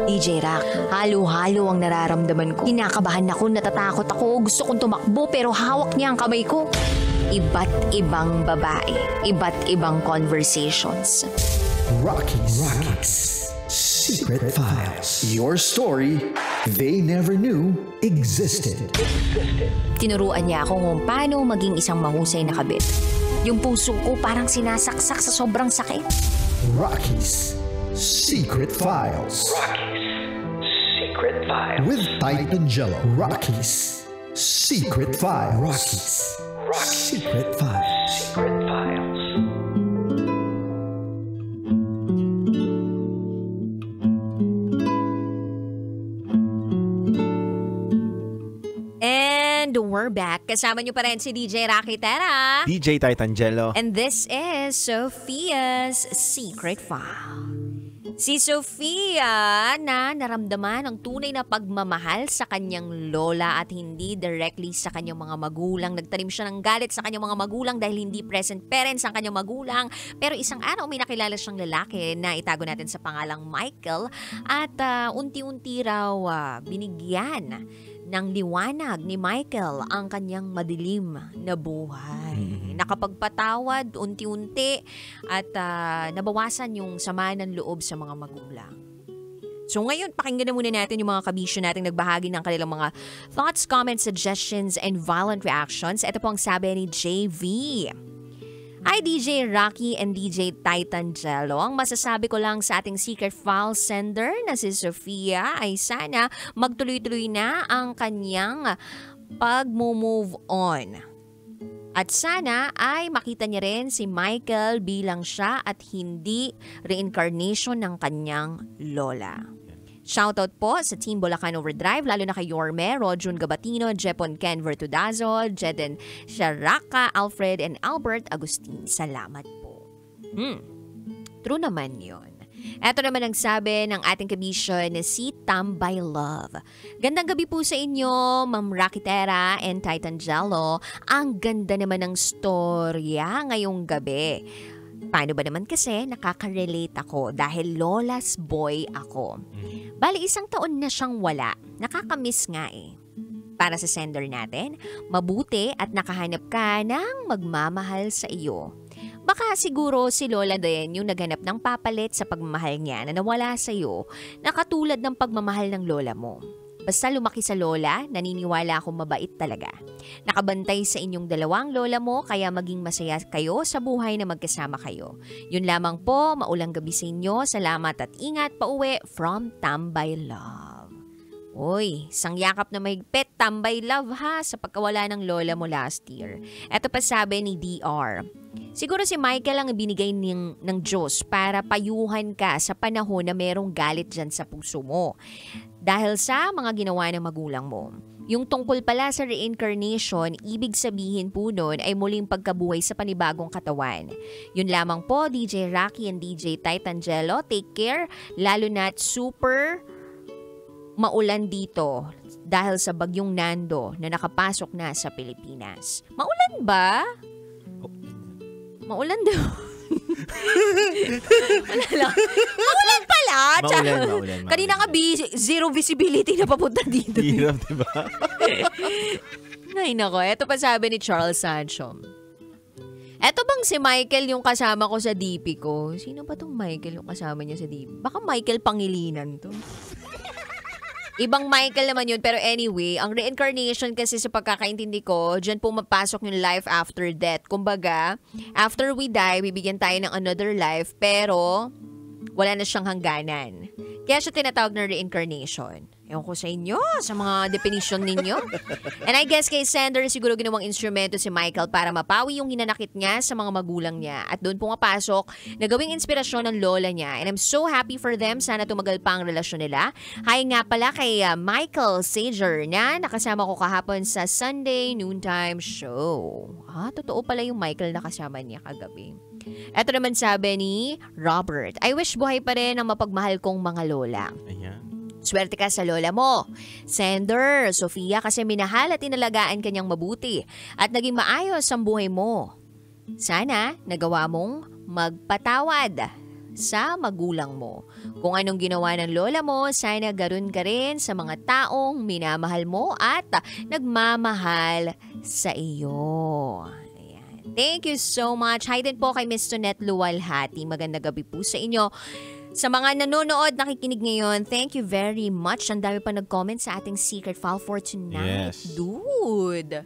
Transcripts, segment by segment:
DJ Rock, halo-halo ang nararamdaman ko. Kinakabahan ako, natatakot ako, gusto kong tumakbo pero hawak niya ang kamay ko. Iba't ibang babae, iba't ibang conversations. Rocky's Secret Files. Your story they never knew existed. Tinuruan niya ako kung paano maging isang mahusay na kabit. Yung puso ko parang sinasaksak sa sobrang sakit. Rocky's Secret Files. Secret Files. With Titan Jello. Rocky's Secret Files. Rocky's Secret Files. Secret Files. And we're back. Kasama niyo pa rin si DJ Rocky Tera. DJ Titan Jello. And this is Sophia's Secret File. Si Sophia na naramdaman ang tunay na pagmamahal sa kanyang lola at hindi directly sa kanyang mga magulang. Nagtanim siya ng galit sa kanyang mga magulang dahil hindi present parents ang kanyang magulang. Pero isang araw may nakilala siyang lalaki na itago natin sa pangalang Michael at unti-unti raw binigyan ng liwanag ni Michael ang kanyang madilim na buhay. Nakapagpatawad unti-unti at nabawasan yung sama ng loob sa mga magulang. So ngayon, pakinggan na muna natin yung mga kabisyo nating nagbahagi ng kanilang mga thoughts, comments, suggestions, and violent reactions. Ito po ang sabi ni JV. Hi DJ Rocky and DJ Titan Jello. Ang masasabi ko lang sa ating secret file sender na si Sophia ay sana magtuloy-tuloy na ang kanyang pag-move on. At sana ay makita niya rin si Michael bilang siya at hindi reincarnation ng kanyang lola. Shoutout po sa Team Bulacan Overdrive, lalo na kay Yorme, Rodjun Gabatino, Jepon Ken Vertudazo, Jeden Sharaka, Alfred, and Albert Agustin. Salamat po. True naman yun. Ito naman ang sabi ng ating kabisyo na si Tambay Love. Gandang gabi po sa inyo, Ma'am Rakitera and Titan Jello. Ang ganda naman ng storya ngayong gabi. Paano ba naman kasi nakaka-relate ako dahil lola's boy ako. Bali, 1 taon na siyang wala. Nakakamiss nga eh. Para sa sender natin, mabuti at nakahanap ka ng magmamahal sa iyo. Baka siguro si Lola din yung naghanap ng papalit sa pagmamahal niya na nawala sa iyo na katulad ng pagmamahal ng lola mo. Basta lumaki sa lola, naniniwala akong mabait talaga. Nakabantay sa inyong dalawang lola mo kaya maging masaya kayo sa buhay na magkasama kayo. Yun lamang po, maulang gabi sa inyo. Salamat at ingat pauwi from Tambay Love. Uy, sangyakap na mahigpit, Tambay Love ha, sa pagkawala ng lola mo last year. Eto pa sabi ni DR. Siguro si Michael ang binigay ng Diyos para payuhan ka sa panahon na merong galit dyan sa puso mo. Dahil sa mga ginawa ng magulang mo. Yung tungkol pala sa reincarnation, ibig sabihin po nun ay muling pagkabuhay sa panibagong katawan. Yun lamang po, DJ Rocky and DJ Titan Jello. Take care, lalo na't super maulan dito dahil sa bagyong Nando na nakapasok na sa Pilipinas. Maulan ba? Maulan daw. Wala lang. Maulan pala. Maulan. Kanina nga zero visibility na papunta dito. Hirap, diba? Ay nako, eto pa sabi ni Charles Sancho. Eto bang si Michael yung kasama ko sa DP ko? Sino ba tong Michael yung kasama niya sa DP? Baka Michael Pangilinan to. Ibang Michael naman yun. Pero anyway, ang reincarnation kasi sa pagkakaintindi ko, dyan pumapasok yung life after death. Kumbaga, after we die, bibigyan tayo ng another life, pero wala na siyang hangganan. Kaya siya tinatawag na reincarnation. Ewan ko sa inyo, sa mga definition ninyo. And I guess kay Sender, siguro ginawang instrumento si Michael para mapawi yung hinanakit niya sa mga magulang niya. At doon pumapasok na gawing inspirasyon ng lola niya. And I'm so happy for them. Sana tumagal pa ang relasyon nila. Hi nga pala kay Michael Sager na nakasama ko kahapon sa Sunday Noontime Show. Totoo pala yung Michael na kasama niya kagabi. Ito naman sabi ni Robert, I wish buhay pa rin ang mapagmahal kong mga lola. Ayan. Swerte ka sa lola mo. Sender, Sophia, kasi minahal at inalagaan kanyang mabuti at naging maayos ang buhay mo. Sana nagawa mong magpatawad. sa magulang mo. Kung anong ginawa ng lola mo, sana ganon ka rin sa mga taong minamahal mo at nagmamahal sa iyo. Ayan. Thank you so much. Hi din po kay Miss Tonette Luwalhati. Magandang gabi po sa inyo. Sa mga nanonood, nakikinig ngayon, thank you very much. Ang dami pa nag-comment sa ating secret file for tonight. Yes. Dude,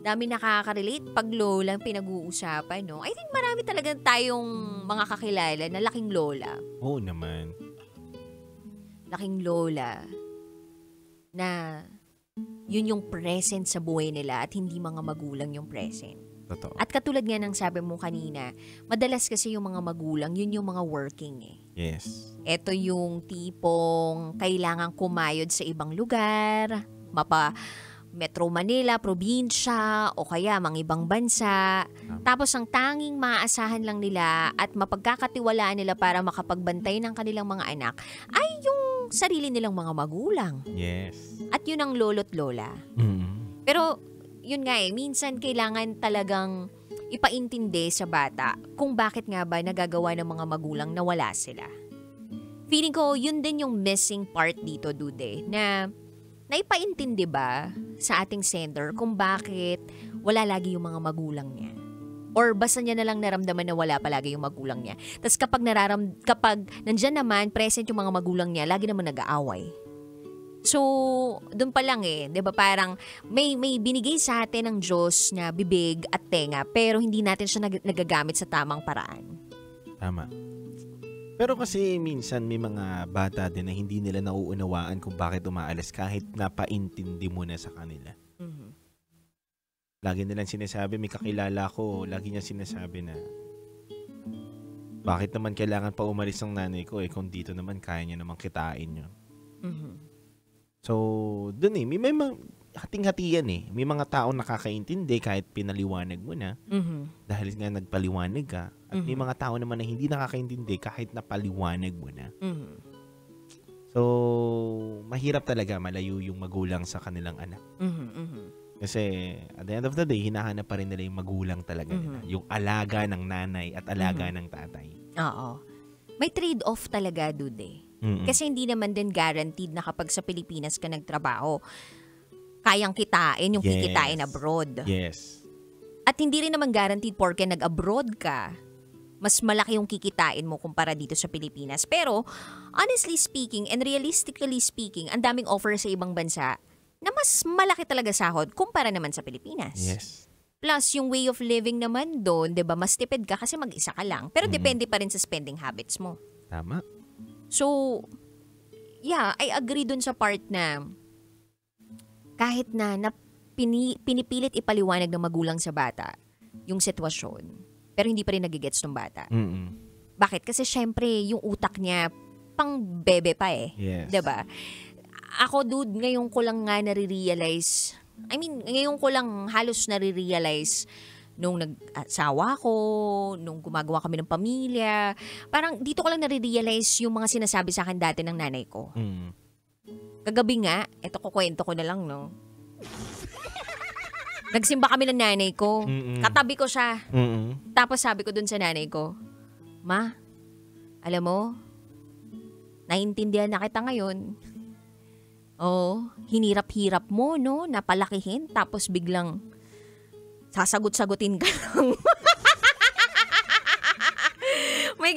dami nakaka-relate pag lola ang pinag-uusapan, no? I think marami talaga tayong mga kakilala na laking lola. Oo naman. Laking lola na yun yung present sa buhay nila at hindi mga magulang yung present. Totoo. At katulad nga ng sabi mo kanina, madalas kasi yung mga magulang, yun yung mga working eh. Yes. Ito yung tipong kailangan kumayod sa ibang lugar, Metro Manila, probinsya, o kaya mga ibang bansa. Tapos ang tanging maaasahan lang nila at mapagkakatiwalaan nila para makapagbantay ng kanilang mga anak ay yung sarili nilang mga magulang. Yes. At yun ang lolo't lola. Pero yun nga minsan kailangan talagang ipaintindi sa bata kung bakit nga ba nagagawa ng mga magulang na wala sila. Feeling ko yun din yung missing part dito, Dude, na naipaintindi ba sa ating sender kung bakit wala lagi yung mga magulang niya? Or basta niya na lang naramdaman na wala palagi yung magulang niya. Tapos kapag nandyan naman, present yung mga magulang niya, lagi naman nag-aaway. So, doon pa lang 'di ba parang may binigay sa atin ng Diyos na bibig at tenga pero hindi natin siya nagagamit sa tamang paraan. Tama. Pero kasi minsan may mga bata din na hindi nila nauunawaan kung bakit umaalis kahit napaintindi mo na sa kanila. Mm-hmm. Lagi nilang sinasabi, may kakilala ko, lagi niya sinasabi na bakit naman kailangan pa umalis ng nanay ko kung dito naman kaya niya naman kitain yun. Mm-hmm. So, dun may hating-hati yan May mga taong nakakaintindi kahit pinaliwanag mo na dahil nga nagpaliwanag ka. At may mga tao naman na hindi nakakaintindi kahit napaliwanag mo na. So, mahirap talaga malayo yung magulang sa kanilang anak. Kasi at the end of the day, hinahanap pa rin nila yung magulang talaga nila. Yung alaga ng nanay at alaga ng tatay. Oo. May trade-off talaga, Dude. Kasi hindi naman din guaranteed na kapag sa Pilipinas ka nagtrabaho, kayang kitain yung kikitain abroad. Yes. At hindi rin naman guaranteed porke nag-abroad ka, mas malaki yung kikitain mo kumpara dito sa Pilipinas. Pero, honestly speaking and realistically speaking, ang daming offer sa ibang bansa na mas malaki talaga sahod kumpara naman sa Pilipinas. Yes. Plus, yung way of living naman doon, 'di ba, mas tipid ka kasi mag-isa ka lang. Pero depende pa rin sa spending habits mo. Tama. So, yeah, I agree dun sa part na kahit na pinipilit ipaliwanag ng magulang sa bata yung sitwasyon, pero hindi pa rin nagigets ng bata. Bakit? Kasi syempre, yung utak niya, pang bebe pa Yes. Diba? Ako, dude, ngayon ko lang nga ngayon ko lang halos nare-realize nung nag-asawa ko, nung gumagawa kami ng pamilya, parang dito ko lang nare-realize yung mga sinasabi sa akin dati ng nanay ko. Kagabi nga, eto kukwento ko na lang, no? Nagsimba kami ng nanay ko. Katabi ko siya. Tapos sabi ko dun sa nanay ko, Ma, alam mo, naiintindihan na kita ngayon. Hinirap-hirap mo, no? Napalakihin, tapos biglang sasagot-sagutin ka lang. May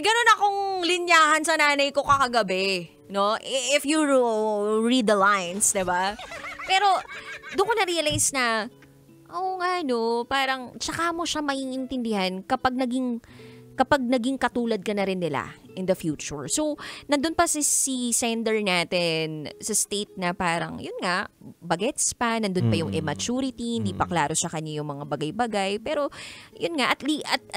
ganun akong linyahan sa nanay ko kakagabi, no? If you read the lines, 'di ba? Pero doon ko na-realize na parang tsaka mo siya maiintindihan kapag naging katulad ka na rin nila in the future. So, nandun pa si sender natin sa state na parang, yun nga, bagets pa, nandun pa yung immaturity, hindi pa klaro sa kanya yung mga bagay-bagay. Pero, yun nga,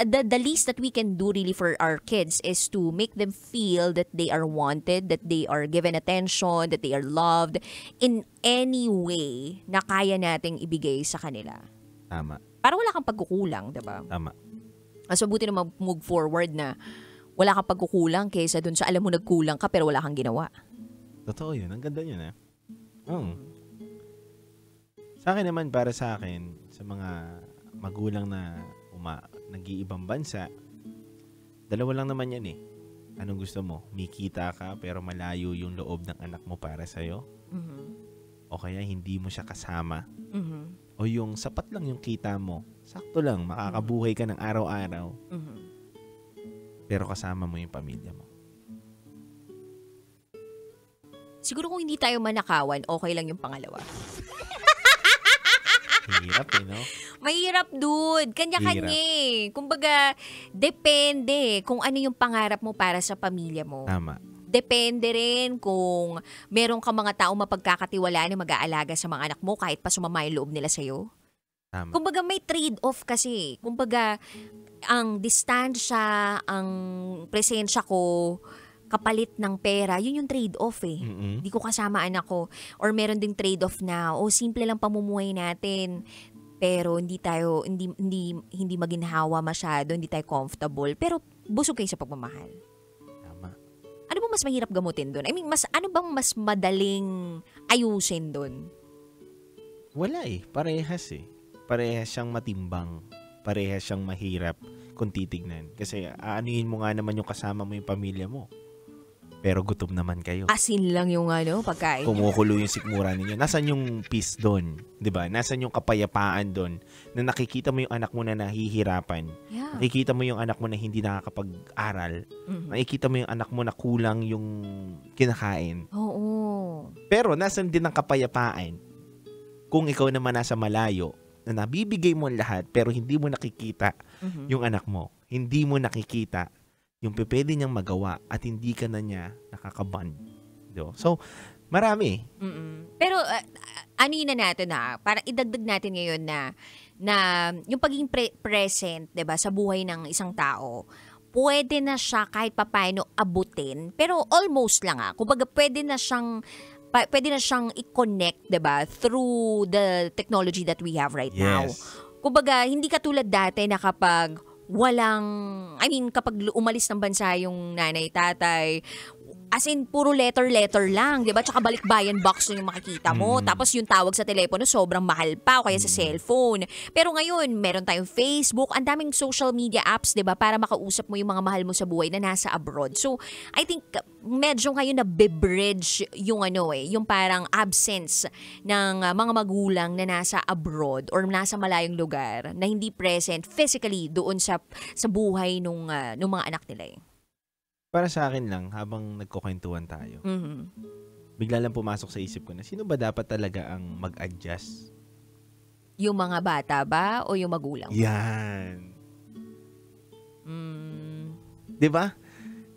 the least that we can do really for our kids is to make them feel that they are wanted, that they are given attention, that they are loved in any way na kaya nating ibigay sa kanila. Tama. Para wala kang pagkukulang, diba? Tama. Mas mabuti na mag-move forward na wala kang pagkukulang kaysa dun sa alam mo nagkulang ka pero wala kang ginawa. Totoo yun. Ang ganda yun Sa akin naman, para sa akin, sa mga magulang na nag-iibang bansa, Dalawa lang naman yan eh. Anong gusto mo? May kita ka pero malayo yung loob ng anak mo para sa'yo? O kaya hindi mo siya kasama? O yung sapat lang yung kita mo, sakto lang, makakabuhay ka ng araw-araw, pero kasama mo yung pamilya mo. Siguro kung hindi tayo manakawan, okay lang yung pangalawa. Hirap eh, no? Mahirap, dude. Kanya-kanya eh. Kumbaga, depende kung ano yung pangarap mo para sa pamilya mo. Tama. Depende rin kung meron ka mga tao mapagkakatiwalaan na mag-aalaga sa mga anak mo kahit pa sumama yung loob nila sa'yo. Tama. Kumbaga, may trade-off kasi. Kumbaga, ang distansya, ang presensya ko, kapalit ng pera, yun yung trade-off eh. Hindi ko kasama anak ko. Or meron ding trade-off na, simple lang pamumuhay natin. Pero hindi maginhawa masyado, hindi tayo comfortable. Pero busog kayo sa pagmamahal. Tama. Ano bang mas mahirap gamutin doon? I mean, ano bang mas madaling ayusin doon? Wala eh. Parehas eh. Parehas siyang matimbang. Parehas siyang mahirap kung titignan. Kasi aanuhin mo nga naman yung kasama mo yung pamilya mo. Pero gutom naman kayo. Asin lang yung pagkain. Kumukulo yung sikmura ninyo. Nasaan yung peace doon? 'Di ba? Nasaan yung kapayapaan doon? Na nakikita mo yung anak mo na nahihirapan. Yeah. Nakikita mo yung anak mo na hindi nakakapag-aral. Nakikita mo yung anak mo na kulang yung kinakain. Oo. Pero nasaan din ang kapayapaan kung ikaw naman nasa malayo na nabibigay mo ang lahat pero hindi mo nakikita yung anak mo. Hindi mo nakikita yung pwede niyang magawa at hindi ka na niya nakakaband. So, marami. Pero ano yun na natin para idagdag natin ngayon na yung pagiging present, 'di ba, sa buhay ng isang tao, pwede na siya kahit papaano abutin, pero almost lang kumbaga pwede na siyang i-connect, 'di ba, through the technology that we have right now. Kumbaga, hindi katulad dati na kapag kapag umalis ng bansa yung nanay, tatay, as in, puro letter lang, di ba? Tsaka balikbayan box yung makikita mo. Tapos yung tawag sa telepono, sobrang mahal pa o kaya sa cellphone. Pero ngayon, meron tayong Facebook, ang daming social media apps, di ba? Para makausap mo yung mga mahal mo sa buhay na nasa abroad. So, I think, medyo ngayon na bebridge yung yung parang absence ng mga magulang na nasa abroad or nasa malayong lugar na hindi present physically doon sa buhay nung mga anak nila eh. Para sa akin lang, habang nagkukwentuhan tayo, bigla lang pumasok sa isip ko na sino ba dapat talaga ang mag-adjust? Yung mga bata ba o yung magulang? Yan. Diba?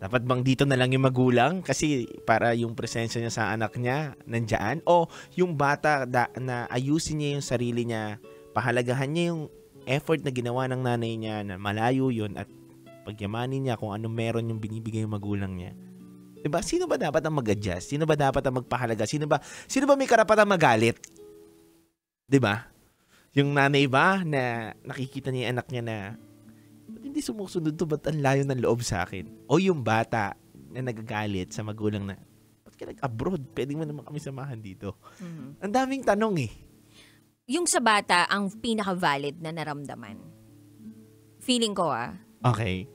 Dapat bang dito na lang yung magulang kasi para yung presensya niya sa anak niya nandyan? O yung bata na ayusin niya yung sarili niya, pahalagahan niya yung effort na ginawa ng nanay niya na malayo yun at pagyamanin niya kung ano meron yung binibigay yung magulang niya. Diba? Sino ba dapat ang mag-adjust? Sino ba dapat ang magpahalaga? Sino ba may karapatang magalit? Diba? Yung nanay ba na nakikita niya yung anak niya na ba't hindi sumusunod to? Ba't ang layo ng loob sa akin? O yung bata na nagagalit sa magulang na ba't ka nag-abroad? Pwede mo naman kami samahan dito. Ang daming tanong eh. Yung sa bata, ang pinaka-valid na naramdaman. Feeling ko okay.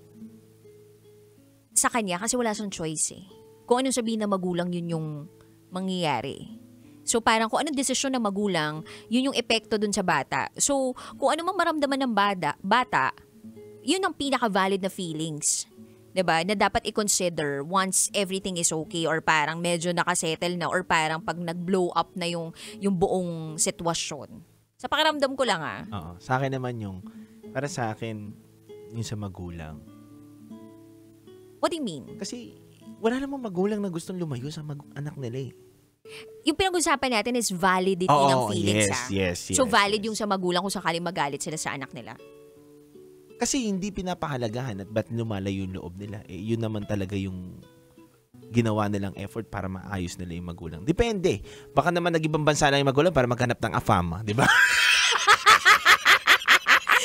Sa kanya, kasi wala siyang choice eh. Kung anong sabihin ng magulang, yun yung mangyayari. So parang kung anong desisyon ng magulang, yun yung epekto dun sa bata. So kung ano mang maramdaman ng bata, yun ang pinaka-valid na feelings. 'Di ba? Na dapat i-consider once everything is okay or parang medyo nakasettle na or parang pag nag-blow up na yung buong sitwasyon. Sa pakiramdam ko lang Oo. Sa akin naman para sa akin, yung sa magulang. What do you mean? Kasi wala namang magulang na gustong lumayo sa anak nila eh. Yung pinag-usapan natin is validity ng feelings. Yes. So valid yung sa magulang kung sakaling magalit sila sa anak nila. Kasi hindi pinapahalagahan at ba't lumalayo yung loob nila. Yun naman talaga yung ginawa nilang effort para maayos nila yung magulang. Depende. Baka naman nag-ibang bansa lang yung magulang para maghanap ng AFAM. Di ba?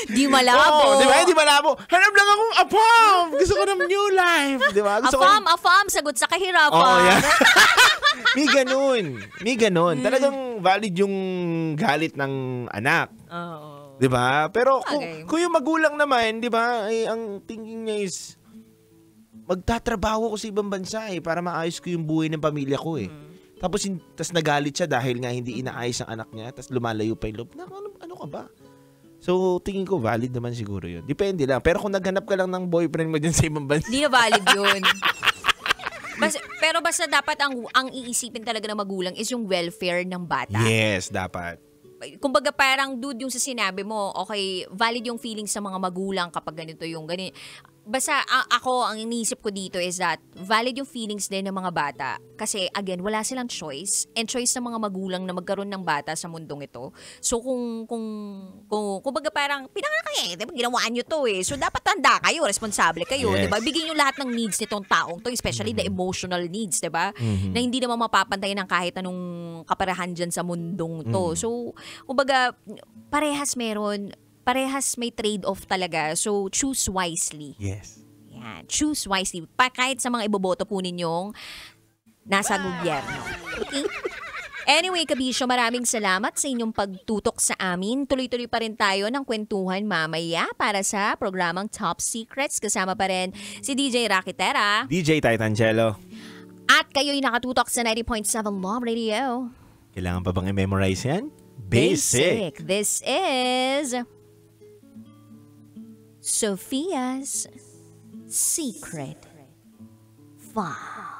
Di malabo. Di ba? Di malabo. Hanap lang akong AFAM. Gusto ko ng new life. Di ba? AFAM. Sagot sa kahirapan. Oo, yan. May ganun. Talagang valid yung galit ng anak. Oo. 'Di ba? Pero kung yung magulang naman, 'di ba, ang thinking niya is magtatrabaho ko sa ibang bansa para maayos ko yung buhay ng pamilya ko Tapos nagalit siya dahil nga hindi inaayos ang anak niya, tapos lumalayo pa yung loob. Ano ka ba? So, tingin ko valid naman siguro yun. Depende lang. Pero kung naghanap ka lang ng boyfriend mo dyan sa ibang bansa. Hindi na valid yun. Pero basta dapat ang iisipin talaga ng magulang is yung welfare ng bata. Yes, dapat. Kumbaga parang dude yung sa sinabi mo, okay, valid yung feelings sa mga magulang kapag ganito yung ganito. Basta ako, ang iniisip ko dito is that valid yung feelings din ng mga bata. Kasi again, wala silang choice. And choice ng mga magulang na magkaroon ng bata sa mundong ito. So kung kumbaga parang, pinanganak kayo diba? Ginawa nyo to So dapat tanda kayo, responsable kayo. Yes. Diba? Bigyan nyo lahat ng needs nitong taong to, especially the emotional needs, diba? Na hindi naman mapapantay ng kahit anong kaparahan dyan sa mundong to. So, kumbaga, parehas may trade-off talaga. So, choose wisely. Yes. Yan. Choose wisely. Kahit sa mga iboboto po ninyong nasa gobyerno. Okay? Anyway, Kabisyo, maraming salamat sa inyong pagtutok sa amin. Tuloy-tuloy pa rin tayo ng kwentuhan mamaya para sa programang Top Secrets. Kasama pa rin si DJ Rakitera. DJ Titangelo. At kayo'y nakatutok sa 90.7 Love Radio. Kailangan pa bang i-memorize yan? Basic. This is Sophia's Secret File.